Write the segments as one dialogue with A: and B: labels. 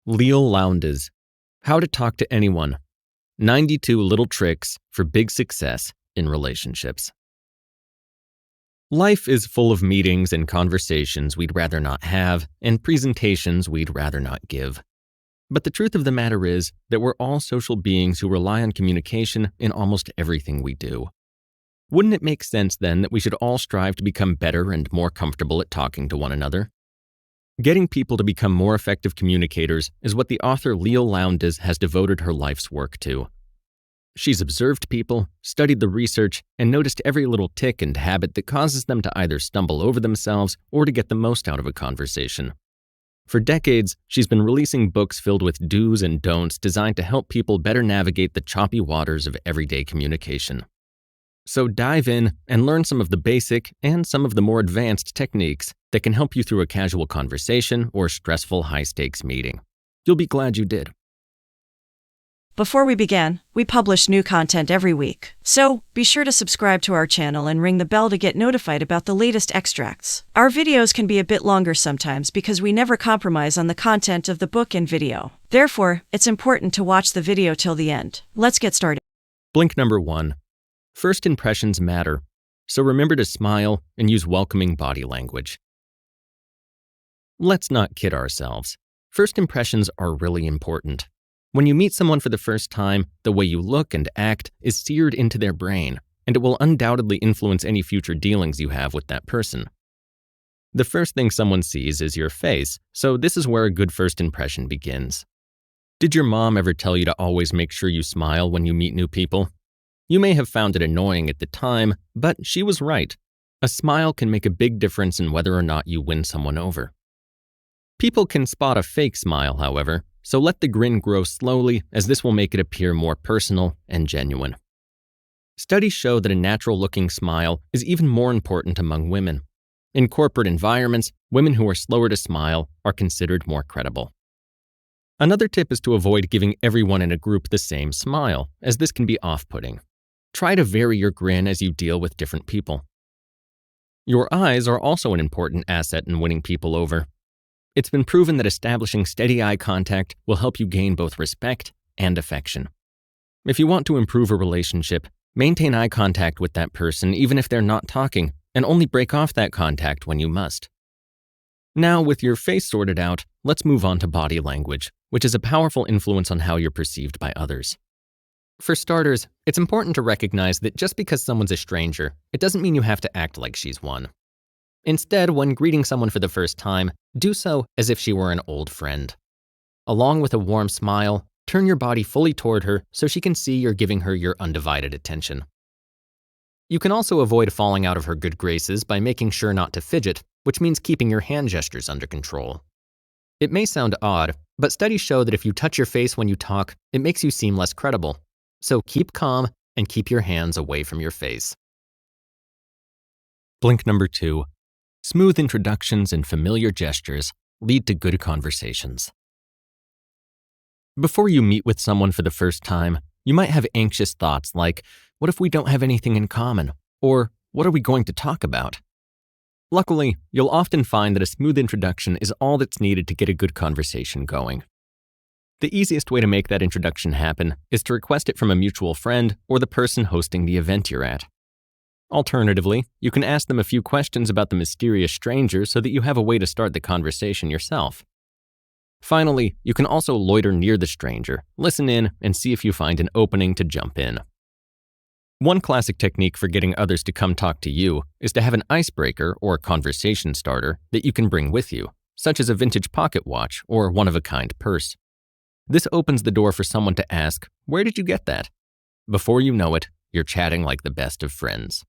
A: Leil Lowndes, How to Talk to Anyone, 92 Little Tricks for Big Success in Relationships. Life is full of meetings and conversations we'd rather not have, and presentations we'd rather not give. But the truth of the matter is that we're all social beings who rely on communication in almost everything we do. Wouldn't it make sense then that we should all strive to become better and more comfortable at talking to one another? Getting people to become more effective communicators is what the author Leil Lowndes has devoted her life's work to. She's observed people, studied the research, and noticed every little tic and habit that causes them to either stumble over themselves or to get the most out of a conversation. For decades, she's been releasing books filled with do's and don'ts designed to help people better navigate the choppy waters of everyday communication. So dive in and learn some of the basic and some of the more advanced techniques that can help you through a casual conversation or stressful high-stakes meeting. You'll be glad you did.
B: Before we begin, we publish new content every week, so be sure to subscribe to our channel and ring the bell to get notified about the latest extracts. Our videos can be a bit longer sometimes because we never compromise on the content of the book and video. Therefore, it's important to watch the video till the end. Let's get started.
A: Blink number 1. First impressions matter, so remember to smile and use welcoming body language. Let's not kid ourselves. First impressions are really important. When you meet someone for the first time, the way you look and act is seared into their brain, and it will undoubtedly influence any future dealings you have with that person. The first thing someone sees is your face, so this is where a good first impression begins. Did your mom ever tell you to always make sure you smile when you meet new people? You may have found it annoying at the time, but she was right. A smile can make a big difference in whether or not you win someone over. People can spot a fake smile, however, so let the grin grow slowly, as this will make it appear more personal and genuine. Studies show that a natural-looking smile is even more important among women. In corporate environments, women who are slower to smile are considered more credible. Another tip is to avoid giving everyone in a group the same smile, as this can be off-putting. Try to vary your grin as you deal with different people. Your eyes are also an important asset in winning people over. It's been proven that establishing steady eye contact will help you gain both respect and affection. If you want to improve a relationship, maintain eye contact with that person even if they're not talking, and only break off that contact when you must. Now, with your face sorted out, let's move on to body language, which is a powerful influence on how you're perceived by others. For starters, it's important to recognize that just because someone's a stranger, it doesn't mean you have to act like she's one. Instead, when greeting someone for the first time, do so as if she were an old friend. Along with a warm smile, turn your body fully toward her so she can see you're giving her your undivided attention. You can also avoid falling out of her good graces by making sure not to fidget, which means keeping your hand gestures under control. It may sound odd, but studies show that if you touch your face when you talk, it makes you seem less credible. So keep calm and keep your hands away from your face. Blink number 2. Smooth introductions and familiar gestures lead to good conversations. Before you meet with someone for the first time, you might have anxious thoughts like, what if we don't have anything in common? Or, what are we going to talk about? Luckily, you'll often find that a smooth introduction is all that's needed to get a good conversation going. The easiest way to make that introduction happen is to request it from a mutual friend or the person hosting the event you're at. Alternatively, you can ask them a few questions about the mysterious stranger so that you have a way to start the conversation yourself. Finally, you can also loiter near the stranger, listen in, and see if you find an opening to jump in. One classic technique for getting others to come talk to you is to have an icebreaker or conversation starter that you can bring with you, such as a vintage pocket watch or one-of-a-kind purse. This opens the door for someone to ask, "Where did you get that?" Before you know it, you're chatting like the best of friends.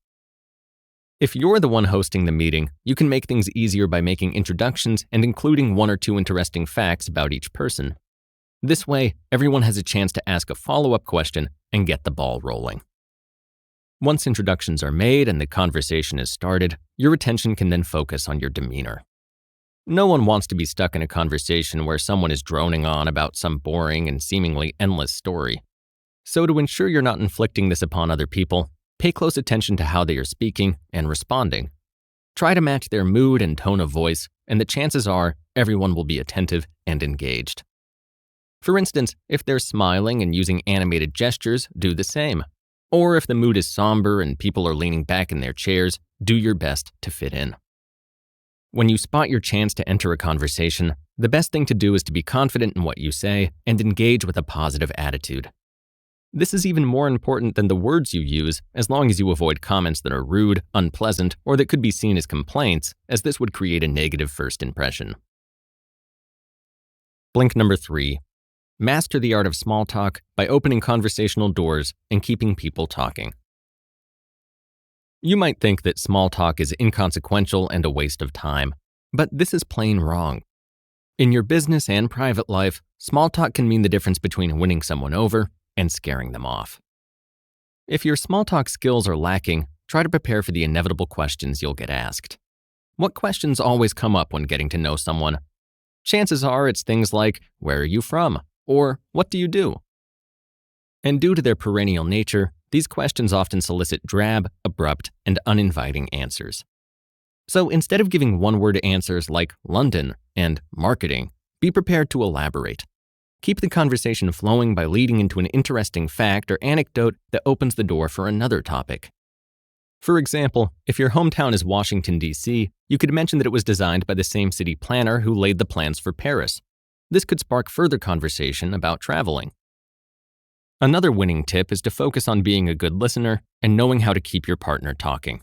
A: If you're the one hosting the meeting, you can make things easier by making introductions and including 1 or 2 interesting facts about each person. This way, everyone has a chance to ask a follow-up question and get the ball rolling. Once introductions are made and the conversation is started, your attention can then focus on your demeanor. No one wants to be stuck in a conversation where someone is droning on about some boring and seemingly endless story. So to ensure you're not inflicting this upon other people, pay close attention to how they are speaking and responding. Try to match their mood and tone of voice, and the chances are everyone will be attentive and engaged. For instance, if they're smiling and using animated gestures, do the same. Or if the mood is somber and people are leaning back in their chairs, do your best to fit in. When you spot your chance to enter a conversation, the best thing to do is to be confident in what you say and engage with a positive attitude. This is even more important than the words you use, as long as you avoid comments that are rude, unpleasant, or that could be seen as complaints, as this would create a negative first impression. Blink number 3. Master the art of small talk by opening conversational doors and keeping people talking. You might think that small talk is inconsequential and a waste of time, but this is plain wrong. In your business and private life, small talk can mean the difference between winning someone over and scaring them off. If your small talk skills are lacking, try to prepare for the inevitable questions you'll get asked. What questions always come up when getting to know someone? Chances are it's things like, "Where are you from?" or "What do you do?" And due to their perennial nature, these questions often solicit drab, abrupt, and uninviting answers. So instead of giving one-word answers like London and marketing, be prepared to elaborate. Keep the conversation flowing by leading into an interesting fact or anecdote that opens the door for another topic. For example, if your hometown is Washington, D.C., you could mention that it was designed by the same city planner who laid the plans for Paris. This could spark further conversation about traveling. Another winning tip is to focus on being a good listener and knowing how to keep your partner talking.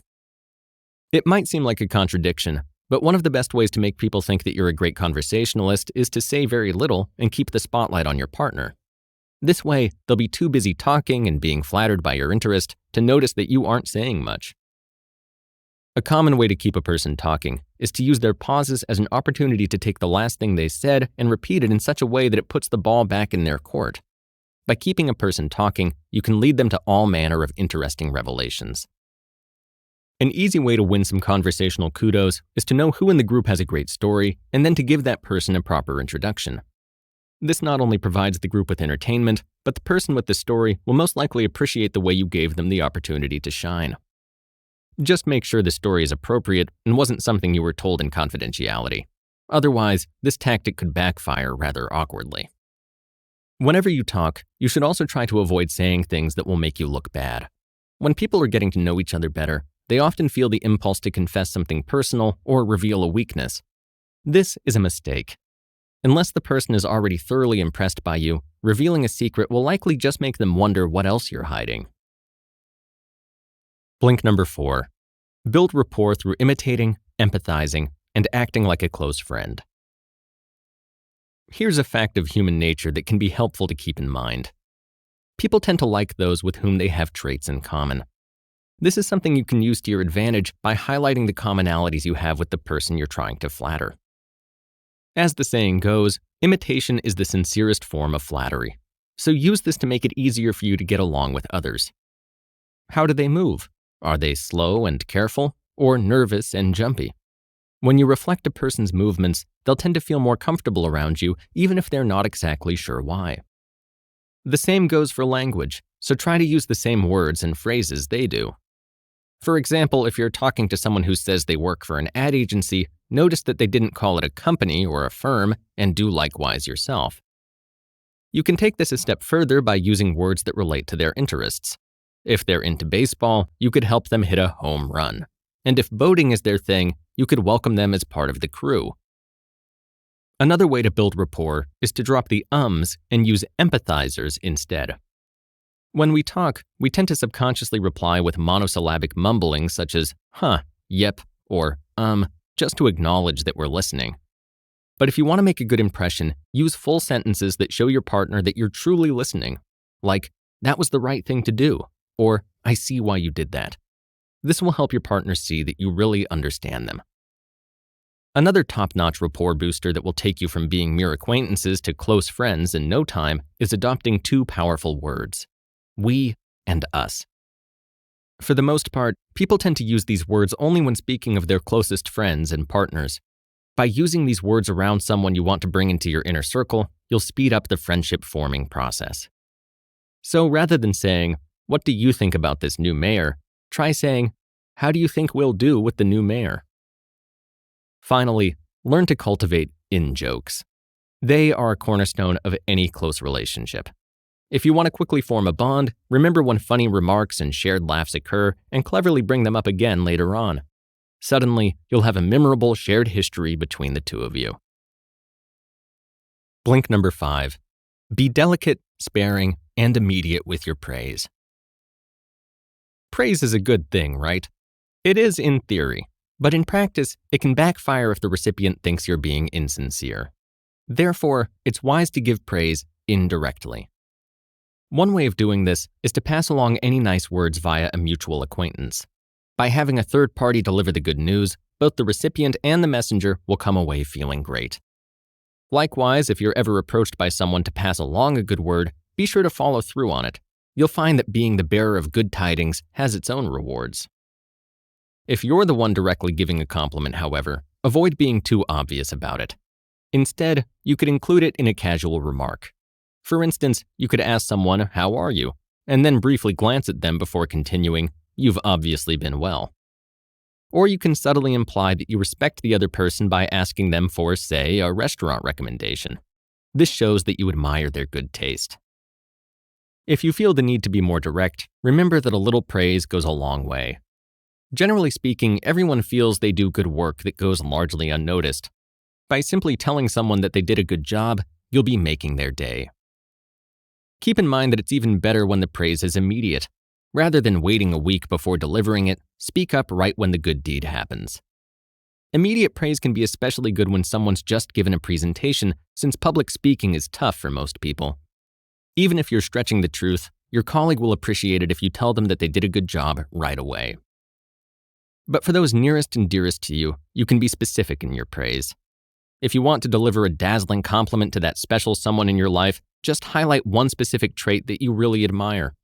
A: It might seem like a contradiction, but one of the best ways to make people think that you're a great conversationalist is to say very little and keep the spotlight on your partner. This way, they'll be too busy talking and being flattered by your interest to notice that you aren't saying much. A common way to keep a person talking is to use their pauses as an opportunity to take the last thing they said and repeat it in such a way that it puts the ball back in their court. By keeping a person talking, you can lead them to all manner of interesting revelations. An easy way to win some conversational kudos is to know who in the group has a great story and then to give that person a proper introduction. This not only provides the group with entertainment, but the person with the story will most likely appreciate the way you gave them the opportunity to shine. Just make sure the story is appropriate and wasn't something you were told in confidentiality. Otherwise, this tactic could backfire rather awkwardly. Whenever you talk, you should also try to avoid saying things that will make you look bad. When people are getting to know each other better, they often feel the impulse to confess something personal or reveal a weakness. This is a mistake. Unless the person is already thoroughly impressed by you, revealing a secret will likely just make them wonder what else you're hiding. Blink number 4. Build rapport through imitating, empathizing, and acting like a close friend. Here's a fact of human nature that can be helpful to keep in mind. People tend to like those with whom they have traits in common. This is something you can use to your advantage by highlighting the commonalities you have with the person you're trying to flatter. As the saying goes, imitation is the sincerest form of flattery. So use this to make it easier for you to get along with others. How do they move? Are they slow and careful, or nervous and jumpy? When you reflect a person's movements, they'll tend to feel more comfortable around you, even if they're not exactly sure why. The same goes for language, so try to use the same words and phrases they do. For example, if you're talking to someone who says they work for an ad agency, notice that they didn't call it a company or a firm, and do likewise yourself. You can take this a step further by using words that relate to their interests. If they're into baseball, you could help them hit a home run. And if boating is their thing, you could welcome them as part of the crew. Another way to build rapport is to drop the ums and use empathizers instead. When we talk, we tend to subconsciously reply with monosyllabic mumbling such as huh, yep, or just to acknowledge that we're listening. But if you want to make a good impression, use full sentences that show your partner that you're truly listening, like, that was the right thing to do, or I see why you did that. This will help your partner see that you really understand them. Another top-notch rapport booster that will take you from being mere acquaintances to close friends in no time is adopting two powerful words, we and us. For the most part, people tend to use these words only when speaking of their closest friends and partners. By using these words around someone you want to bring into your inner circle, you'll speed up the friendship-forming process. So rather than saying, what do you think about this new mayor? Try saying, how do you think we'll do with the new mayor? Finally, learn to cultivate in-jokes. They are a cornerstone of any close relationship. If you want to quickly form a bond, remember when funny remarks and shared laughs occur and cleverly bring them up again later on. Suddenly, you'll have a memorable shared history between the two of you. Blink number 5. Be delicate, sparing, and immediate with your praise. Praise is a good thing, right? It is in theory, but in practice, it can backfire if the recipient thinks you're being insincere. Therefore, it's wise to give praise indirectly. One way of doing this is to pass along any nice words via a mutual acquaintance. By having a third party deliver the good news, both the recipient and the messenger will come away feeling great. Likewise, if you're ever approached by someone to pass along a good word, be sure to follow through on it. You'll find that being the bearer of good tidings has its own rewards. If you're the one directly giving a compliment, however, avoid being too obvious about it. Instead, you could include it in a casual remark. For instance, you could ask someone, "How are you?" and then briefly glance at them before continuing, "You've obviously been well." Or you can subtly imply that you respect the other person by asking them for, say, a restaurant recommendation. This shows that you admire their good taste. If you feel the need to be more direct, remember that a little praise goes a long way. Generally speaking, everyone feels they do good work that goes largely unnoticed. By simply telling someone that they did a good job, you'll be making their day. Keep in mind that it's even better when the praise is immediate. Rather than waiting a week before delivering it, speak up right when the good deed happens. Immediate praise can be especially good when someone's just given a presentation, since public speaking is tough for most people. Even if you're stretching the truth, your colleague will appreciate it if you tell them that they did a good job right away. But for those nearest and dearest to you, you can be specific in your praise. If you want to deliver a dazzling compliment to that special someone in your life, just highlight one specific trait that you really admire.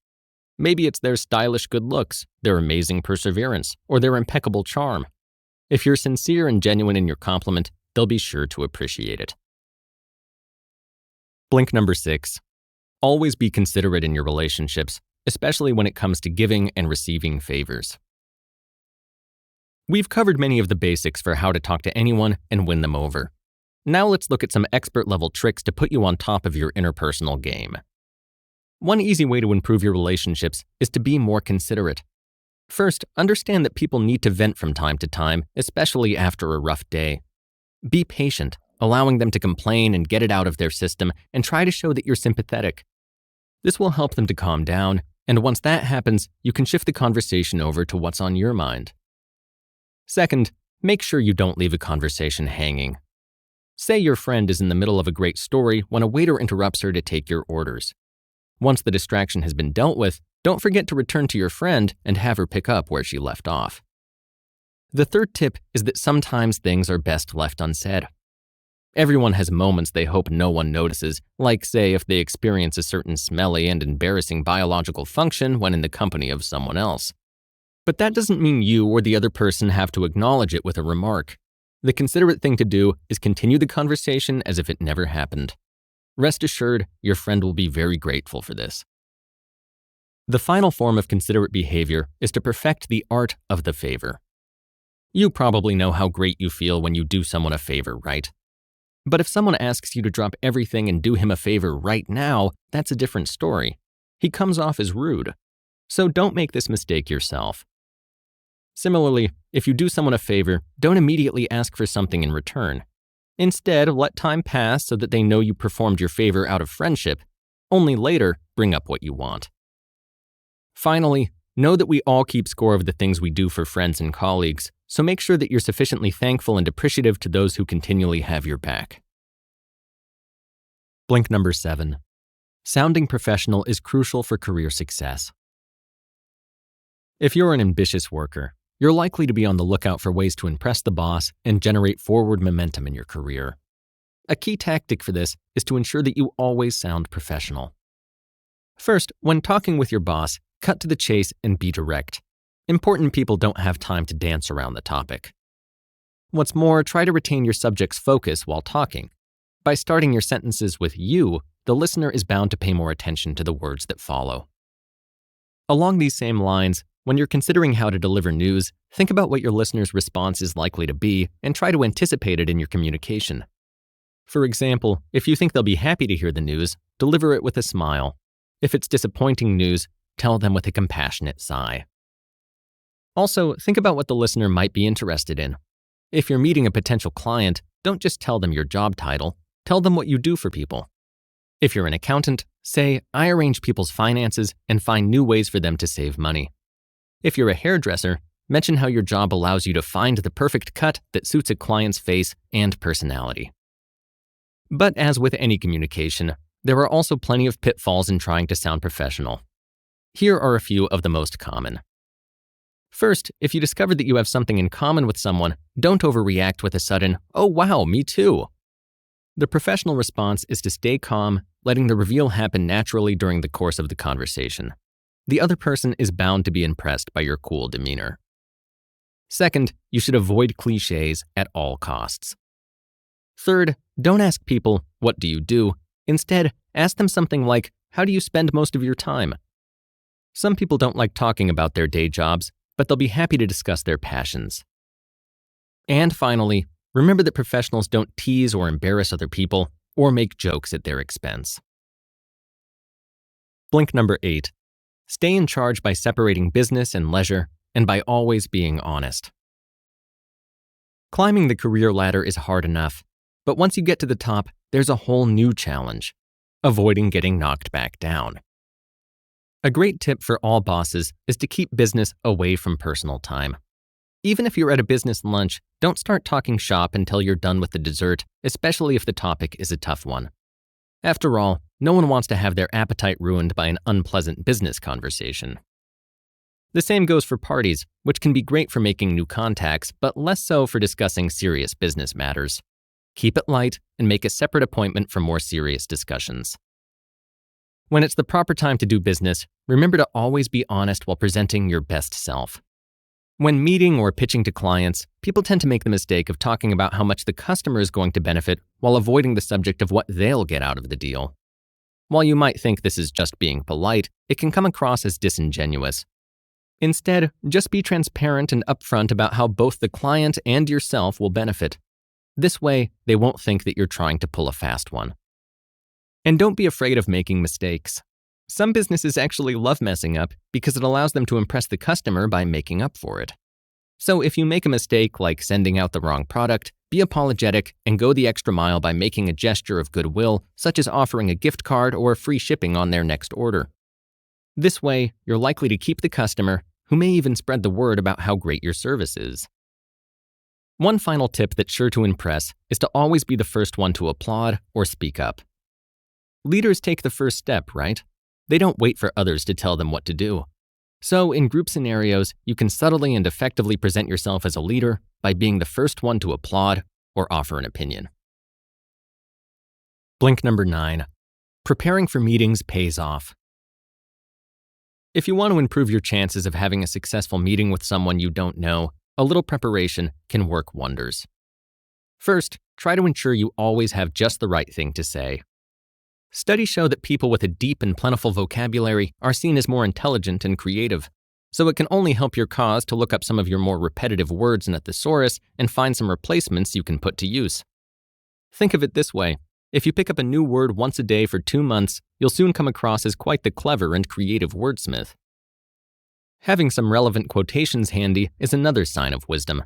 A: Maybe it's their stylish good looks, their amazing perseverance, or their impeccable charm. If you're sincere and genuine in your compliment, they'll be sure to appreciate it. Blink number 6. Always be considerate in your relationships, especially when it comes to giving and receiving favors. We've covered many of the basics for how to talk to anyone and win them over. Now let's look at some expert-level tricks to put you on top of your interpersonal game. One easy way to improve your relationships is to be more considerate. First, understand that people need to vent from time to time, especially after a rough day. Be patient, allowing them to complain and get it out of their system, and try to show that you're sympathetic. This will help them to calm down, and once that happens, you can shift the conversation over to what's on your mind. Second, make sure you don't leave a conversation hanging. Say your friend is in the middle of a great story when a waiter interrupts her to take your orders. Once the distraction has been dealt with, don't forget to return to your friend and have her pick up where she left off. The third tip is that sometimes things are best left unsaid. Everyone has moments they hope no one notices, like, say, if they experience a certain smelly and embarrassing biological function when in the company of someone else. But that doesn't mean you or the other person have to acknowledge it with a remark. The considerate thing to do is continue the conversation as if it never happened. Rest assured, your friend will be very grateful for this. The final form of considerate behavior is to perfect the art of the favor. You probably know how great you feel when you do someone a favor, right? But if someone asks you to drop everything and do him a favor right now, that's a different story. He comes off as rude. So don't make this mistake yourself. Similarly, if you do someone a favor, don't immediately ask for something in return. Instead, let time pass so that they know you performed your favor out of friendship. Only later, bring up what you want. Finally, know that we all keep score of the things we do for friends and colleagues, so make sure that you're sufficiently thankful and appreciative to those who continually have your back. Blink number 7. Sounding professional is crucial for career success. If you're an ambitious worker, you're likely to be on the lookout for ways to impress the boss and generate forward momentum in your career. A key tactic for this is to ensure that you always sound professional. First, when talking with your boss, cut to the chase and be direct. Important people don't have time to dance around the topic. What's more, try to retain your subject's focus while talking. By starting your sentences with you, the listener is bound to pay more attention to the words that follow. Along these same lines, when you're considering how to deliver news, think about what your listener's response is likely to be and try to anticipate it in your communication. For example, if you think they'll be happy to hear the news, deliver it with a smile. If it's disappointing news, tell them with a compassionate sigh. Also, think about what the listener might be interested in. If you're meeting a potential client, don't just tell them your job title, tell them what you do for people. If you're an accountant, say, I arrange people's finances and find new ways for them to save money. If you're a hairdresser, mention how your job allows you to find the perfect cut that suits a client's face and personality. But as with any communication, there are also plenty of pitfalls in trying to sound professional. Here are a few of the most common. First, if you discover that you have something in common with someone, don't overreact with a sudden, "Oh wow, me too." The professional response is to stay calm, letting the reveal happen naturally during the course of the conversation. The other person is bound to be impressed by your cool demeanor. Second, you should avoid cliches at all costs. Third, don't ask people, "What do you do?" Instead, ask them something like, "How do you spend most of your time?" Some people don't like talking about their day jobs, but they'll be happy to discuss their passions. And finally, remember that professionals don't tease or embarrass other people or make jokes at their expense. Blink number 8. Stay in charge by separating business and leisure and by always being honest. Climbing the career ladder is hard enough, but once you get to the top, there's a whole new challenge: avoiding getting knocked back down. A great tip for all bosses is to keep business away from personal time. Even if you're at a business lunch, don't start talking shop until you're done with the dessert, especially if the topic is a tough one. After all, no one wants to have their appetite ruined by an unpleasant business conversation. The same goes for parties, which can be great for making new contacts, but less so for discussing serious business matters. Keep it light and make a separate appointment for more serious discussions. When it's the proper time to do business, remember to always be honest while presenting your best self. When meeting or pitching to clients, people tend to make the mistake of talking about how much the customer is going to benefit while avoiding the subject of what they'll get out of the deal. While you might think this is just being polite, it can come across as disingenuous. Instead, just be transparent and upfront about how both the client and yourself will benefit. This way, they won't think that you're trying to pull a fast one. And don't be afraid of making mistakes. Some businesses actually love messing up because it allows them to impress the customer by making up for it. So if you make a mistake like sending out the wrong product, be apologetic and go the extra mile by making a gesture of goodwill, such as offering a gift card or free shipping on their next order. This way, you're likely to keep the customer, who may even spread the word about how great your service is. One final tip that's sure to impress is to always be the first one to applaud or speak up. Leaders take the first step, right? They don't wait for others to tell them what to do. So in group scenarios, you can subtly and effectively present yourself as a leader by being the first one to applaud or offer an opinion. Blink number 9. Preparing for meetings pays off. If you want to improve your chances of having a successful meeting with someone you don't know, a little preparation can work wonders. First, try to ensure you always have just the right thing to say. Studies show that people with a deep and plentiful vocabulary are seen as more intelligent and creative, so it can only help your cause to look up some of your more repetitive words in a thesaurus and find some replacements you can put to use. Think of it this way: if you pick up a new word once a day for 2 months, you'll soon come across as quite the clever and creative wordsmith. Having some relevant quotations handy is another sign of wisdom.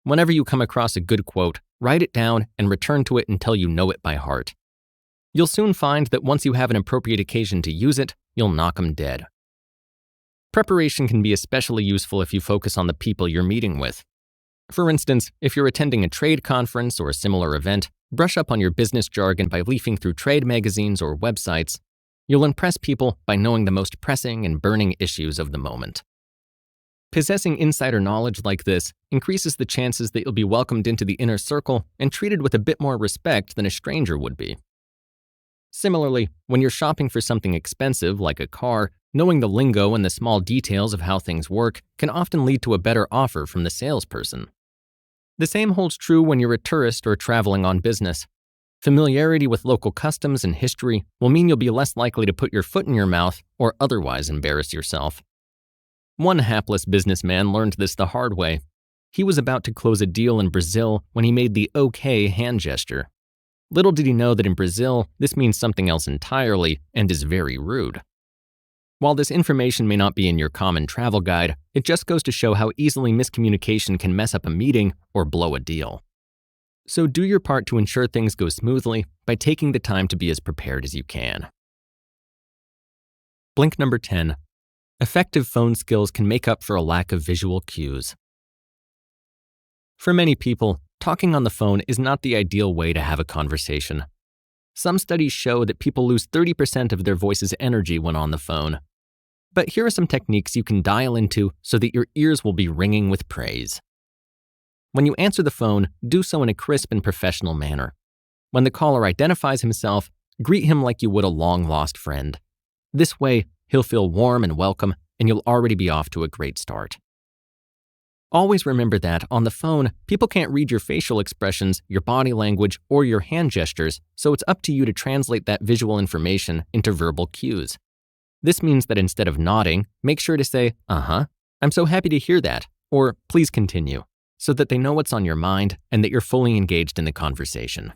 A: Whenever you come across a good quote, write it down and return to it until you know it by heart. You'll soon find that once you have an appropriate occasion to use it, you'll knock 'em dead. Preparation can be especially useful if you focus on the people you're meeting with. For instance, if you're attending a trade conference or a similar event, brush up on your business jargon by leafing through trade magazines or websites. You'll impress people by knowing the most pressing and burning issues of the moment. Possessing insider knowledge like this increases the chances that you'll be welcomed into the inner circle and treated with a bit more respect than a stranger would be. Similarly, when you're shopping for something expensive like a car, knowing the lingo and the small details of how things work can often lead to a better offer from the salesperson. The same holds true when you're a tourist or traveling on business. Familiarity with local customs and history will mean you'll be less likely to put your foot in your mouth or otherwise embarrass yourself. One hapless businessman learned this the hard way. He was about to close a deal in Brazil when he made the OK hand gesture. Little did he know that in Brazil, this means something else entirely and is very rude. While this information may not be in your common travel guide, it just goes to show how easily miscommunication can mess up a meeting or blow a deal. So do your part to ensure things go smoothly by taking the time to be as prepared as you can. Blink number 10. Effective phone skills can make up for a lack of visual cues. For many people, talking on the phone is not the ideal way to have a conversation. Some studies show that people lose 30% of their voice's energy when on the phone. But here are some techniques you can dial into so that your ears will be ringing with praise. When you answer the phone, do so in a crisp and professional manner. When the caller identifies himself, greet him like you would a long-lost friend. This way, he'll feel warm and welcome, and you'll already be off to a great start. Always remember that, on the phone, people can't read your facial expressions, your body language, or your hand gestures, so it's up to you to translate that visual information into verbal cues. This means that instead of nodding, make sure to say, "Uh-huh, I'm so happy to hear that," or "Please continue," so that they know what's on your mind and that you're fully engaged in the conversation.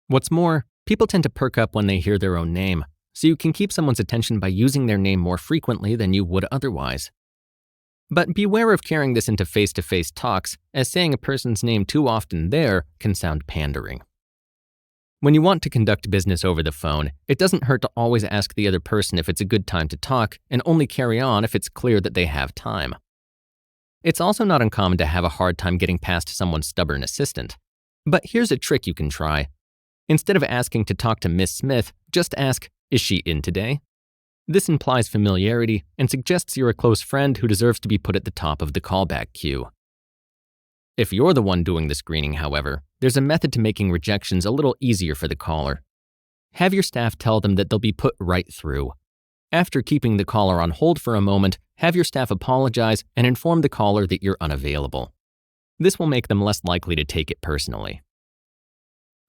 A: What's more, people tend to perk up when they hear their own name, so you can keep someone's attention by using their name more frequently than you would otherwise. But beware of carrying this into face-to-face talks, as saying a person's name too often there can sound pandering. When you want to conduct business over the phone, it doesn't hurt to always ask the other person if it's a good time to talk and only carry on if it's clear that they have time. It's also not uncommon to have a hard time getting past someone's stubborn assistant. But here's a trick you can try. Instead of asking to talk to Miss Smith, just ask, "Is she in today?" This implies familiarity and suggests you're a close friend who deserves to be put at the top of the callback queue. If you're the one doing the screening, however, there's a method to making rejections a little easier for the caller. Have your staff tell them that they'll be put right through. After keeping the caller on hold for a moment, have your staff apologize and inform the caller that you're unavailable. This will make them less likely to take it personally.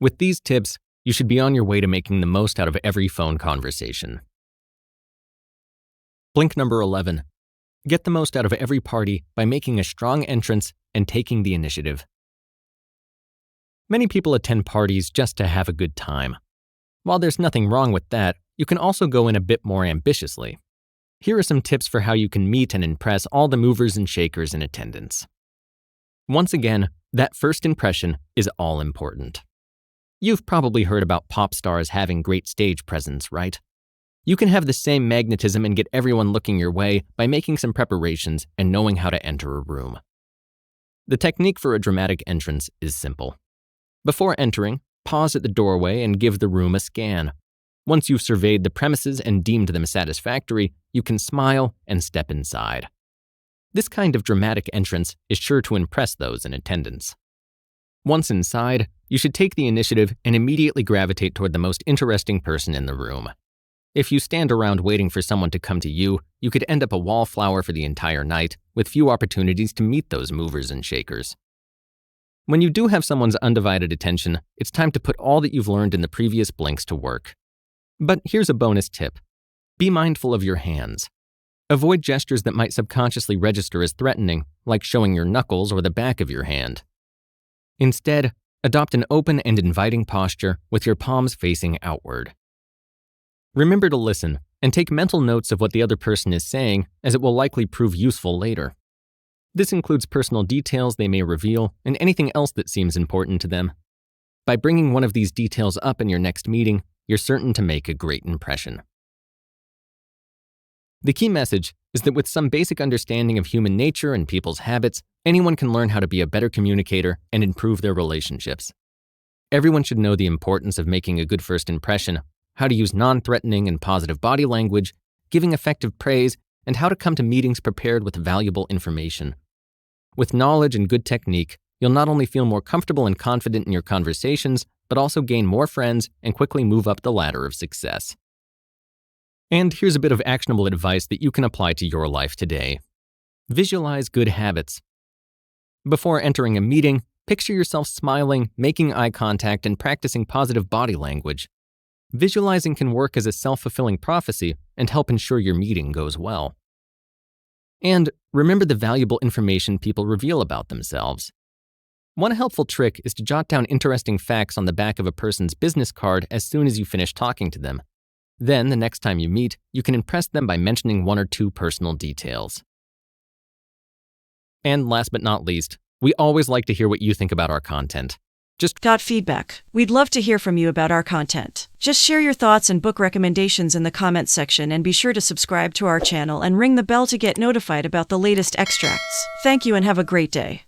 A: With these tips, you should be on your way to making the most out of every phone conversation. Blink number 11. Get the most out of every party by making a strong entrance and taking the initiative. Many people attend parties just to have a good time. While there's nothing wrong with that, you can also go in a bit more ambitiously. Here are some tips for how you can meet and impress all the movers and shakers in attendance. Once again, that first impression is all important. You've probably heard about pop stars having great stage presence, right? You can have the same magnetism and get everyone looking your way by making some preparations and knowing how to enter a room. The technique for a dramatic entrance is simple. Before entering, pause at the doorway and give the room a scan. Once you've surveyed the premises and deemed them satisfactory, you can smile and step inside. This kind of dramatic entrance is sure to impress those in attendance. Once inside, you should take the initiative and immediately gravitate toward the most interesting person in the room. If you stand around waiting for someone to come to you, you could end up a wallflower for the entire night, with few opportunities to meet those movers and shakers. When you do have someone's undivided attention, it's time to put all that you've learned in the previous blinks to work. But here's a bonus tip. Be mindful of your hands. Avoid gestures that might subconsciously register as threatening, like showing your knuckles or the back of your hand. Instead, adopt an open and inviting posture with your palms facing outward. Remember to listen and take mental notes of what the other person is saying, as it will likely prove useful later. This includes personal details they may reveal and anything else that seems important to them. By bringing one of these details up in your next meeting, you're certain to make a great impression. The key message is that with some basic understanding of human nature and people's habits, anyone can learn how to be a better communicator and improve their relationships. Everyone should know the importance of making a good first impression, how to use non-threatening and positive body language, giving effective praise, and how to come to meetings prepared with valuable information. With knowledge and good technique, you'll not only feel more comfortable and confident in your conversations, but also gain more friends and quickly move up the ladder of success. And here's a bit of actionable advice that you can apply to your life today. Visualize good habits. Before entering a meeting, picture yourself smiling, making eye contact, and practicing positive body language. Visualizing can work as a self-fulfilling prophecy and help ensure your meeting goes well. And remember the valuable information people reveal about themselves. One helpful trick is to jot down interesting facts on the back of a person's business card as soon as you finish talking to them. Then, the next time you meet, you can impress them by mentioning one or two personal details. And last but not least, we always like to hear what you think about our content.
B: Got feedback? We'd love to hear from you about our content. Just share your thoughts and book recommendations in the comments section, and be sure to subscribe to our channel and ring the bell to get notified about the latest extracts. Thank you and have a great day.